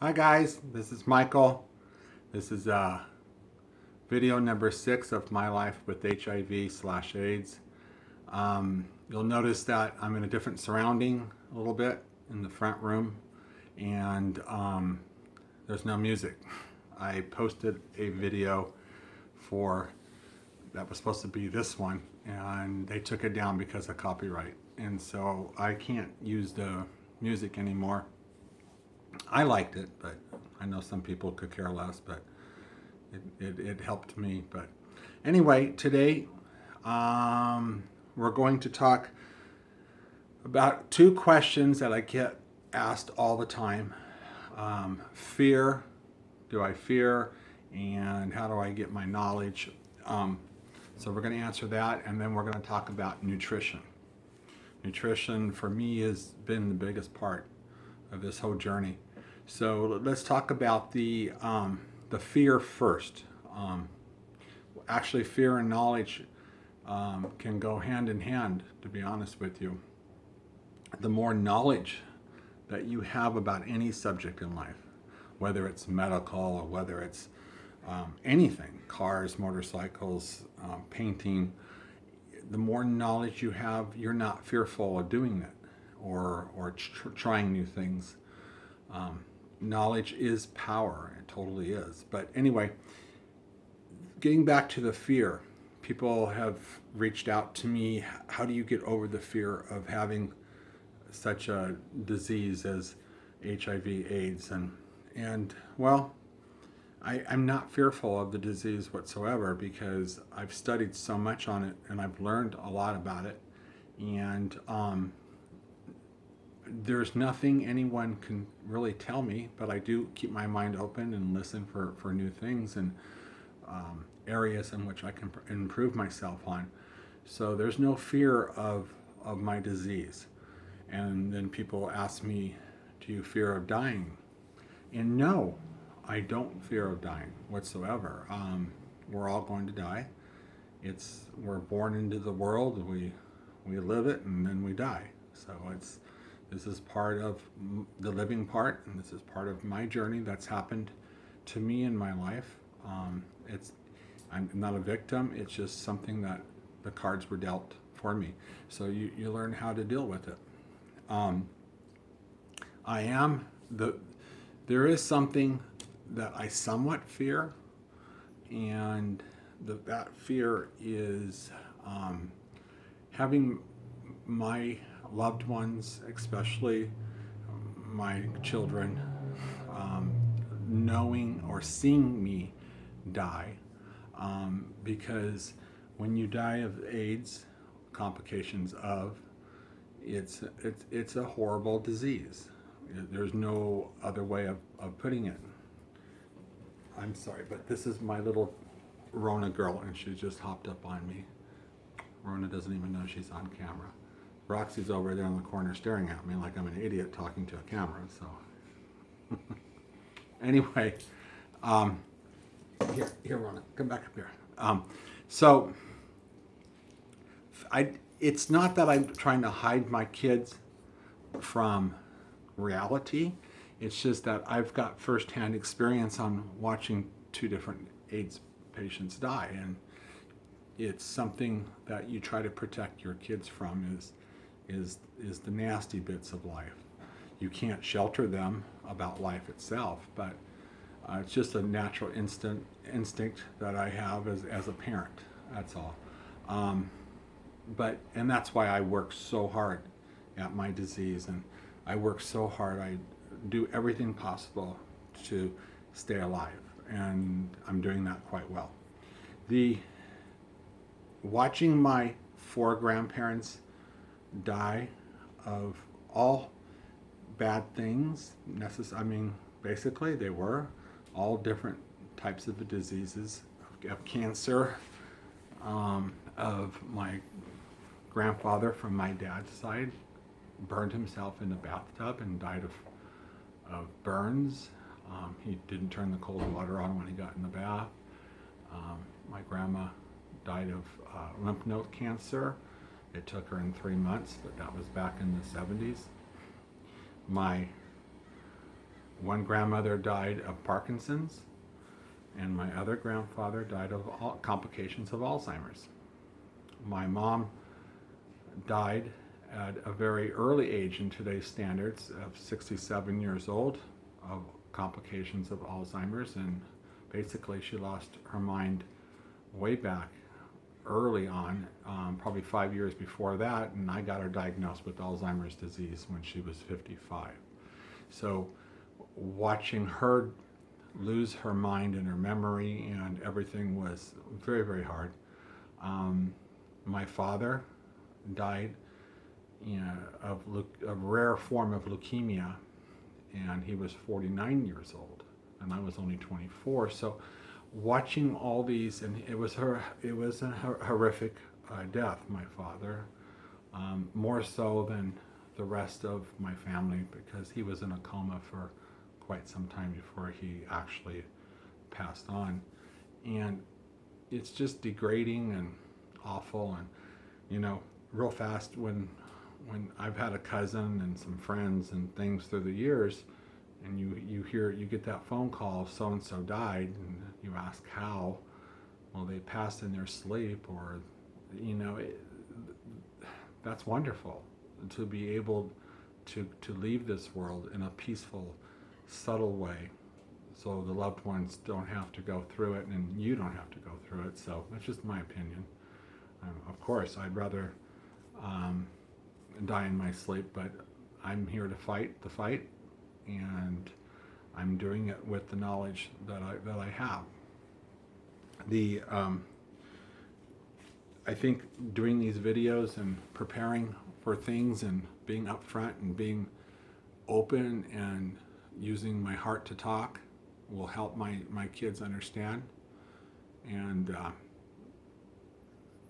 Hi guys, this is Michael. This is video number 6 of my life with HIV/AIDS. You'll notice that I'm in a different surrounding a little bit in the front room, and there's no music. I posted a video that was supposed to be this one, and they took it down because of copyright, and so I can't use the music anymore. I liked it, but I know some people could care less, but it helped me. But anyway, today we're going to talk about 2 questions that I get asked all the time. Fear, do I fear? And how do I get my knowledge? So we're going to answer that, and then we're going to talk about nutrition. Nutrition for me has been the biggest part of this whole journey. So let's talk about the fear first. Actually, fear and knowledge can go hand in hand, to be honest with you. The more knowledge that you have about any subject in life, whether it's medical or whether it's anything, cars, motorcycles, painting, the more knowledge you have, you're not fearful of doing it or trying new things. Knowledge is power. It totally is. But anyway, getting back to the fear, people have reached out to me. How do you get over the fear of having such a disease as HIV/AIDS? And well, I'm not fearful of the disease whatsoever because I've studied so much on it and I've learned a lot about it. And there's nothing anyone can really tell me, but I do keep my mind open and listen for new things and areas in which I can improve myself on. So there's no fear of my disease. And then people ask me, do you fear of dying? And no, I don't fear of dying whatsoever. We're all going to die. We're born into the world, we live it, and then we die. So this is part of the living part, and this is part of my journey that's happened to me in my life. I'm not a victim. It's just something that the cards were dealt for me. So you learn how to deal with it. There is something that I somewhat fear, and that fear is having my loved ones, especially my children, knowing or seeing me die, because when you die of AIDS, complications of, it's a horrible disease. There's no other way of putting it. I'm sorry, but this is my little Rona girl, and she just hopped up on me. Rona doesn't even know she's on camera. Roxy's over there in the corner staring at me like I'm an idiot talking to a camera. So anyway, here, Rona, come back up here. So it's not that I'm trying to hide my kids from reality. It's just that I've got firsthand experience on watching 2 different AIDS patients die, and it's something that you try to protect your kids from is the nasty bits of life. You can't shelter them about life itself, but it's just a natural instinct that I have as a parent. That's all. And that's why I work so hard at my disease, and I work so hard. I do everything possible to stay alive, and I'm doing that quite well. Watching my 4 grandparents die of all bad things, basically they were all different types of diseases, of cancer, of my grandfather from my dad's side burned himself in the bathtub and died of burns. He didn't turn the cold water on when he got in the bath. My grandma died of lymph node cancer. It took her in 3 months, but that was back in the 70s. one grandmother died of Parkinson's, and my other grandfather died of complications of Alzheimer's. My mom died at a very early age in today's standards of 67 years old of complications of Alzheimer's, and basically she lost her mind way back early on, probably 5 years before that, and I got her diagnosed with Alzheimer's disease when she was 55. So watching her lose her mind and her memory and everything was very, very hard. My father died of a rare form of leukemia, and he was 49 years old, and I was only 24. So watching all these, and it was a horrific death, my father, more so than the rest of my family, because he was in a coma for quite some time before he actually passed on. And it's just degrading and awful. And real fast, when I've had a cousin and some friends and things through the years, and you get that phone call, so and so died, and you ask how. Well, they passed in their sleep, or that's wonderful to be able to leave this world in a peaceful, subtle way, so the loved ones don't have to go through it, and you don't have to go through it. So that's just my opinion. Of course, I'd rather die in my sleep, but I'm here to fight the fight, and I'm doing it with the knowledge that I have. I think doing these videos and preparing for things and being upfront and being open and using my heart to talk will help my kids understand, and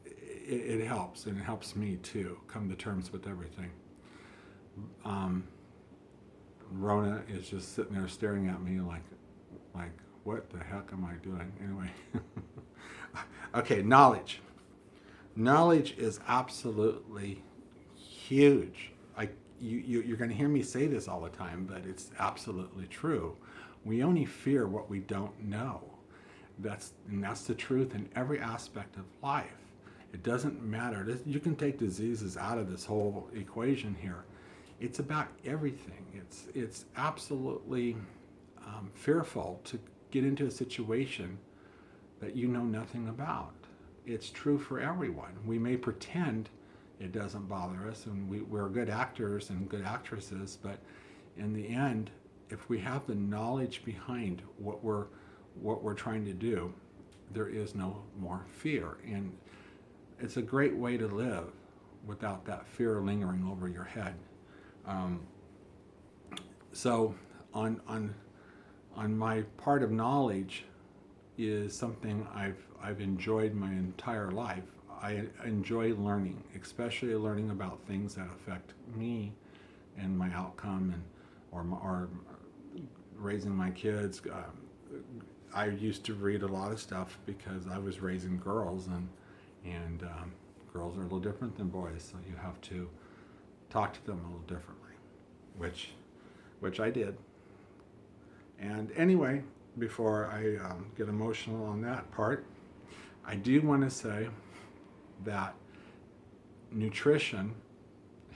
it helps, and it helps me too come to terms with everything. Rona is just sitting there staring at me like what the heck am I doing? Anyway. Okay, knowledge. Knowledge is absolutely huge. You're going to hear me say this all the time, but it's absolutely true. We only fear what we don't know. That's the truth in every aspect of life. It doesn't matter. You can take diseases out of this whole equation here. It's about everything. It's absolutely fearful to get into a situation that you know nothing about. It's true for everyone. We may pretend it doesn't bother us, and we're good actors and good actresses, but in the end, if we have the knowledge behind what we're trying to do, there is no more fear. And it's a great way to live without that fear lingering over your head. So on my part of knowledge is something I've enjoyed my entire life. I enjoy learning, especially learning about things that affect me and my outcome, or raising my kids. I used to read a lot of stuff because I was raising girls, and girls are a little different than boys, so you have to talk to them a little differently, which I did. And anyway, before I get emotional on that part, I do want to say that nutrition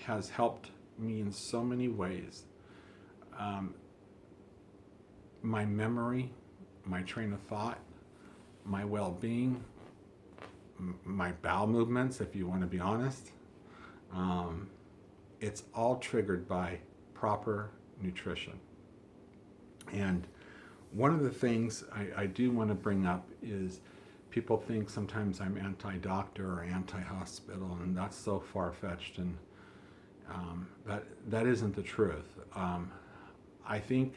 has helped me in so many ways. My memory, my train of thought, my well-being, my bowel movements, if you want to be honest. It's all triggered by proper nutrition. And one of the things I do want to bring up is people think sometimes I'm anti-doctor or anti-hospital, and that's so far-fetched, and that isn't the truth. I think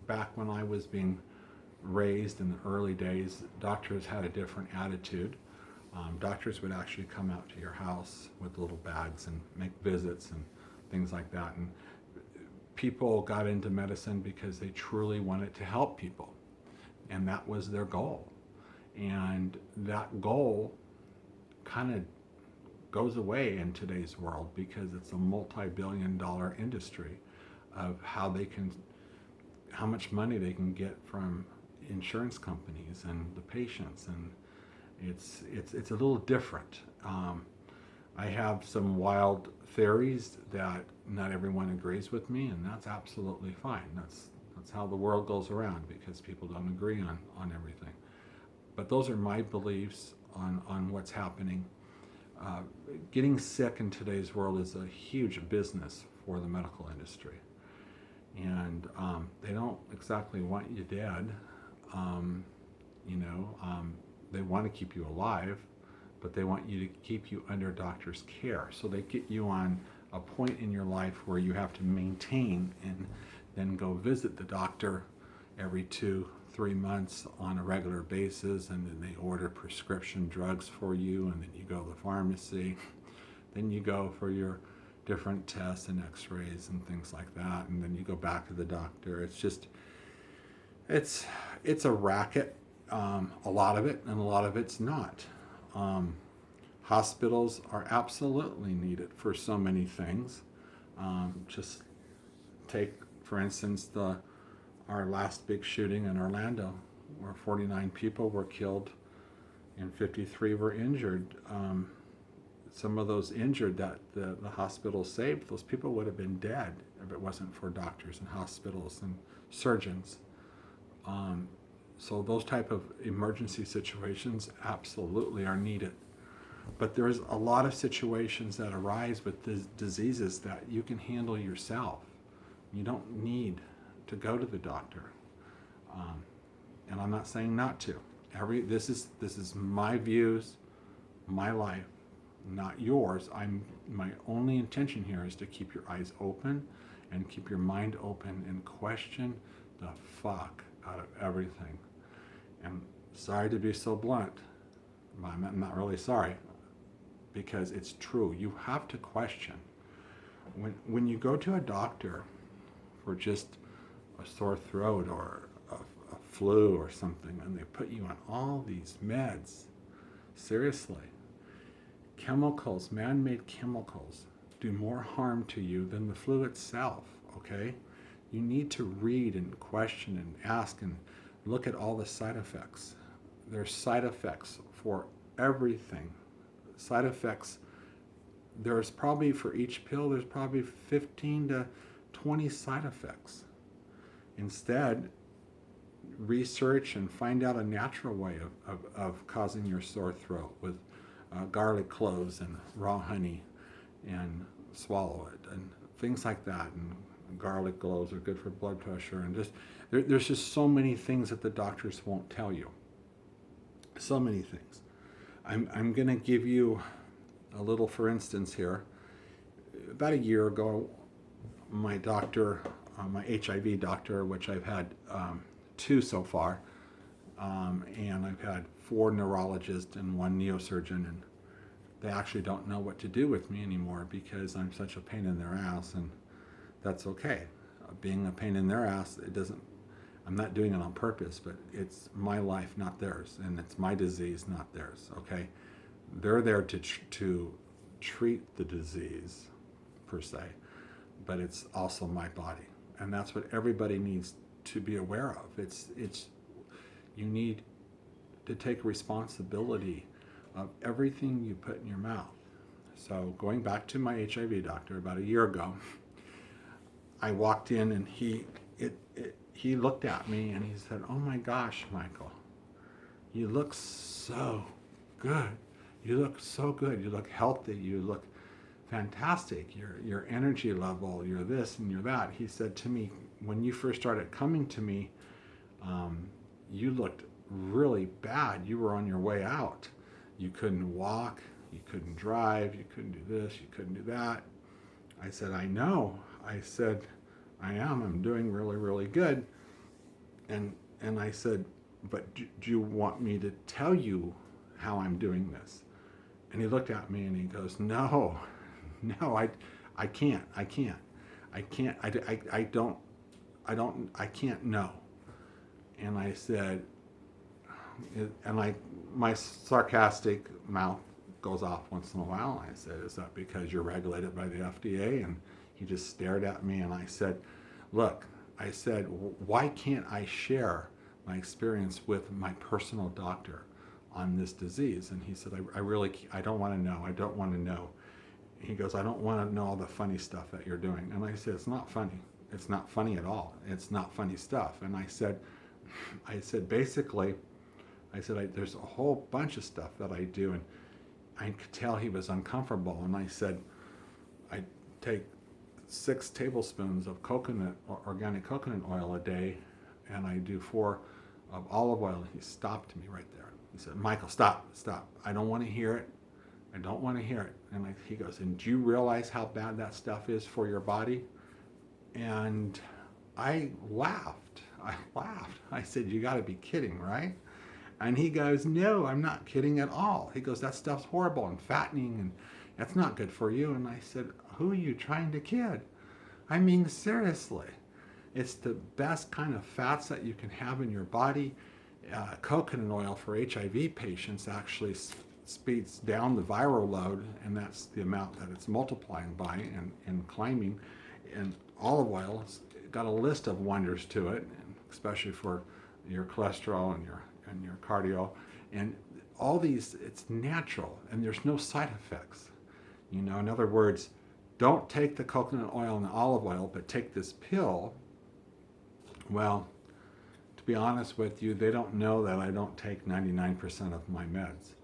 back when I was being raised in the early days, doctors had a different attitude. Doctors would actually come out to your house with little bags and make visits and things like that. And people got into medicine because they truly wanted to help people, and that was their goal. And that goal kind of goes away in today's world because it's a multi-billion-dollar industry of how how much money they can get from insurance companies and the patients, and it's a little different. I have some wild theories that not everyone agrees with me, and that's absolutely fine. That's how the world goes around, because people don't agree on everything. But those are my beliefs on what's happening. Getting sick in today's world is a huge business for the medical industry. And they don't exactly want you dead. They want to keep you alive, but they want you to keep you under doctor's care. So they get you on a point in your life where you have to maintain and then go visit the doctor every 2-3 months on a regular basis, and then they order prescription drugs for you, and then you go to the pharmacy, then you go for your different tests and x-rays and things like that, and then you go back to the doctor. It's a racket, a lot of it, and a lot of it's not. Hospitals are absolutely needed for so many things. Just take, for instance, our last big shooting in Orlando, where 49 people were killed and 53 were injured. Some of those injured that the hospital saved, those people would have been dead if it wasn't for doctors and hospitals and surgeons. So those type of emergency situations absolutely are needed. But there's a lot of situations that arise with diseases that you can handle yourself. You don't need to go to the doctor. And I'm not saying not to. This is my views, my life, not yours. My only intention here is to keep your eyes open and keep your mind open and question the fuck out of everything. And sorry to be so blunt, but I'm not really sorry, because it's true. You have to question. When you go to a doctor for just a sore throat or a flu or something, and they put you on all these meds, seriously, chemicals, man-made chemicals, do more harm to you than the flu itself, okay? You need to read and question and ask and look at all the side effects. There's side effects for everything. Side effects, there's probably, for each pill, there's probably 15 to 20 side effects. Instead, research and find out a natural way of causing your sore throat with garlic cloves and raw honey, and swallow it, and things like that. And garlic cloves are good for blood pressure, and there's just so many things that the doctors won't tell you. So many things. I'm going to give you a little, for instance, here. About a year ago, my doctor, my HIV doctor, which I've had 2 so far, and I've had 4 neurologists and 1 neurosurgeon, and they actually don't know what to do with me anymore because I'm such a pain in their ass, and that's okay. Being a pain in their ass, I'm not doing it on purpose, but it's my life, not theirs, and it's my disease, not theirs, okay? They're there to treat the disease, per se, but it's also my body, and that's what everybody needs to be aware of. You need to take responsibility of everything you put in your mouth. So going back to my HIV doctor about a year ago, I walked in and he looked at me and he said, "Oh my gosh, Michael, you look so good. You look so good. You look healthy. You look fantastic. Your energy level, you're this and you're that." He said to me, "When you first started coming to me, you looked really bad. You were on your way out. You couldn't walk, you couldn't drive, you couldn't do this, you couldn't do that." I said, "I know." I said, I'm doing really, really good. And I said, "But do you want me to tell you how I'm doing this?" And he looked at me and he goes, No, I can't, I can't, no." And I said, and my sarcastic mouth goes off once in a while. I said, "Is that because you're regulated by the FDA?" And he just stared at me, and I said, "Look, I said, why can't I share my experience with my personal doctor on this disease? And he said, I don't want to know. I don't want to know. He goes, I don't want to know all the funny stuff that you're doing. And I said, it's not funny. It's not funny at all. It's not funny stuff. And I said, basically, there's a whole bunch of stuff that I do. And I could tell he was uncomfortable. And I said, I take 6 tablespoons of organic coconut oil a day, and I do 4 of olive oil. He stopped me right there. He said, Michael, stop. I don't want to hear it. I don't want to hear it. And he goes, and do you realize how bad that stuff is for your body? And I laughed. I said, you got to be kidding, right? And he goes, no, I'm not kidding at all. He goes, that stuff's horrible and fattening, and that's not good for you. And I said, who are you trying to kid? I mean, seriously. It's the best kind of fats that you can have in your body. Coconut oil for HIV patients actually speeds down the viral load, and that's the amount that it's multiplying by and climbing. And olive oil has got a list of wonders to it, especially for your cholesterol and your cardio. And all these, it's natural, and there's no side effects. You know, in other words, don't take the coconut oil and the olive oil, but take this pill. Well, to be honest with you, they don't know that I don't take 99% of my meds.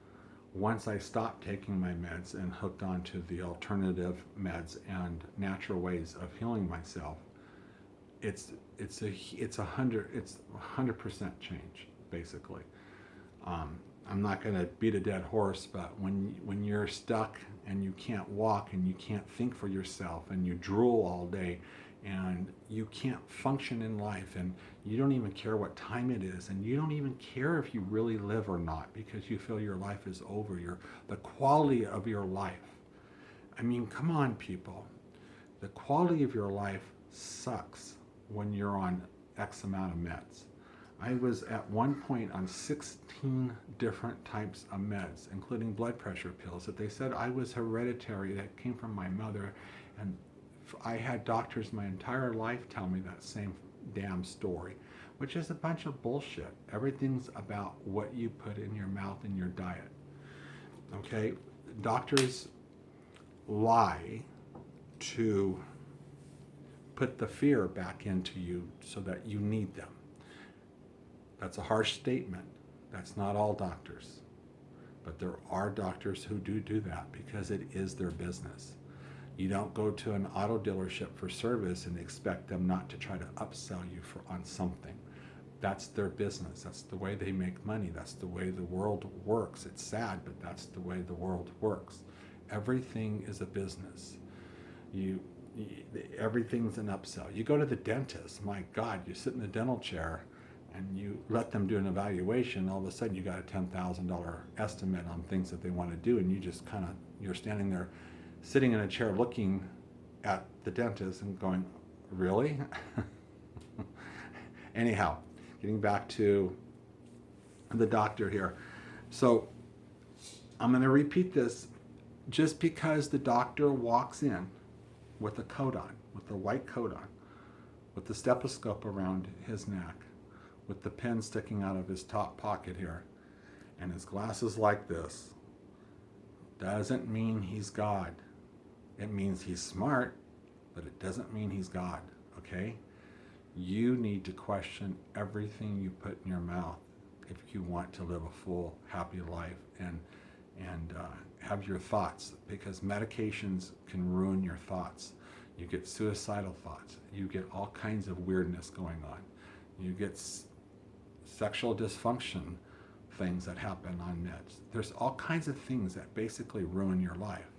Once I stopped taking my meds and hooked onto the alternative meds and natural ways of healing myself, it's 100% change, basically. I'm not going to beat a dead horse, but when you're stuck and you can't walk and you can't think for yourself and you drool all day and you can't function in life and you don't even care what time it is and you don't even care if you really live or not because you feel your life is over, the quality of your life. I mean, come on, people. The quality of your life sucks when you're on X amount of meds. I was at one point on 16 different types of meds, including blood pressure pills, that they said I was hereditary, that came from my mother. And I had doctors my entire life tell me that same damn story, which is a bunch of bullshit. Everything's about what you put in your mouth and your diet. Okay? Doctors lie to put the fear back into you so that you need them. That's a harsh statement. That's not all doctors. But there are doctors who do that because it is their business. You don't go to an auto dealership for service and expect them not to try to upsell you on something. That's their business. That's the way they make money. That's the way the world works. It's sad, but that's the way the world works. Everything is a business. Everything's an upsell. You go to the dentist, my God, you sit in the dental chair and you let them do an evaluation, all of a sudden you got a $10,000 estimate on things that they want to do, and you just you're standing there sitting in a chair looking at the dentist and going, really? Anyhow, getting back to the doctor here. So I'm going to repeat this. Just because the doctor walks in with a coat on, with a white coat on, with the stethoscope around his neck, with the pen sticking out of his top pocket here, and his glasses like this, doesn't mean he's God. It means he's smart, but it doesn't mean he's God, okay? You need to question everything you put in your mouth if you want to live a full, happy life and have your thoughts, because medications can ruin your thoughts. You get suicidal thoughts. You get all kinds of weirdness going on. You get sexual dysfunction things that happen on meds. There's all kinds of things that basically ruin your life.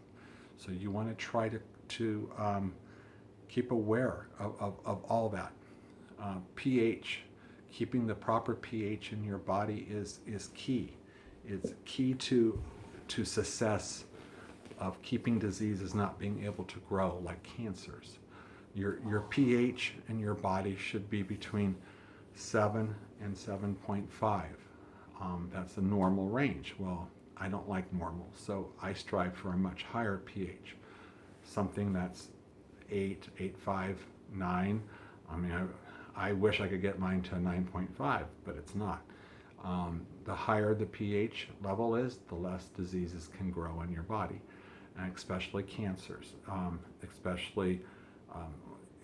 So you want to try to keep aware of all that. pH, keeping the proper pH in your body is key. It's key to success of keeping diseases not being able to grow, like cancers. Your pH in your body should be between 7 and 7.5. That's the normal range. Well, I don't like normal, so I strive for a much higher pH, something that's 8, 8.5, 9. I mean, I wish I could get mine to a 9.5, but it's not. The higher the pH level is, the less diseases can grow in your body, and especially cancers, especially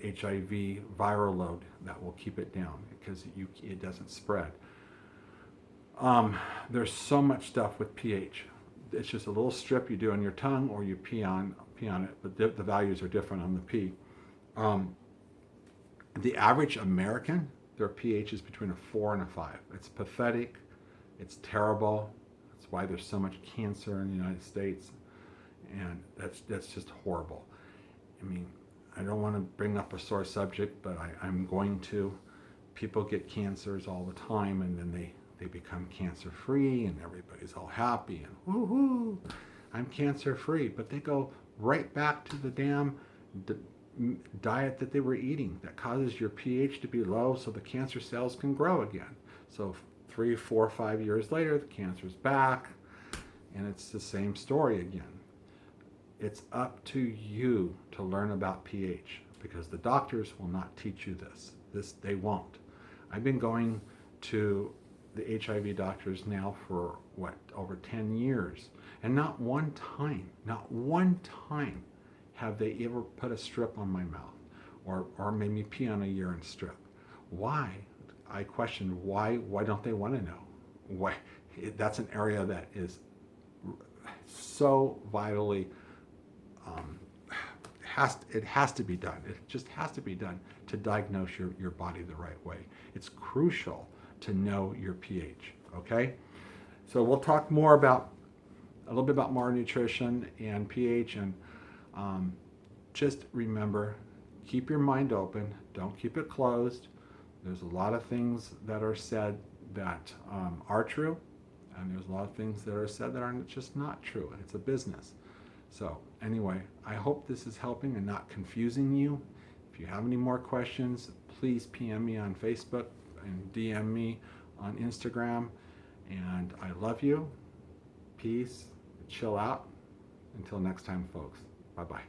HIV viral load. That will keep it down because it doesn't spread. There's so much stuff with pH. It's just a little strip you do on your tongue, or you pee on it, but the values are different on the pee. The average American, their pH is between a 4 and a 5. It's pathetic. It's terrible. That's why there's so much cancer in the United States, and that's just horrible. I mean, I don't want to bring up a sore subject, but I'm going to. People get cancers all the time, and then they become cancer-free, and everybody's all happy, and woohoo, I'm cancer-free. But they go right back to the damn diet that they were eating that causes your pH to be low so the cancer cells can grow again. So 3, 4, 5 years later, the cancer's back, and it's the same story again. It's up to you to learn about pH, because the doctors will not teach you this. They won't. I've been going to the HIV doctors now for over 10 years, and not one time have they ever put a strip on my mouth or made me pee on a urine strip. Why? I questioned why don't they want to know? Why? That's an area that is so vitally it has to be done. It just has to be done to diagnose your body the right way. It's crucial to know your pH, okay? So we'll talk a little bit about more nutrition and pH, and just remember, keep your mind open. Don't keep it closed. There's a lot of things that are said that are true, and there's a lot of things that are said that are just not true. It's a business. So anyway, I hope this is helping and not confusing you. If you have any more questions, please PM me on Facebook and DM me on Instagram. And I love you. Peace. Chill out. Until next time, folks. Bye-bye.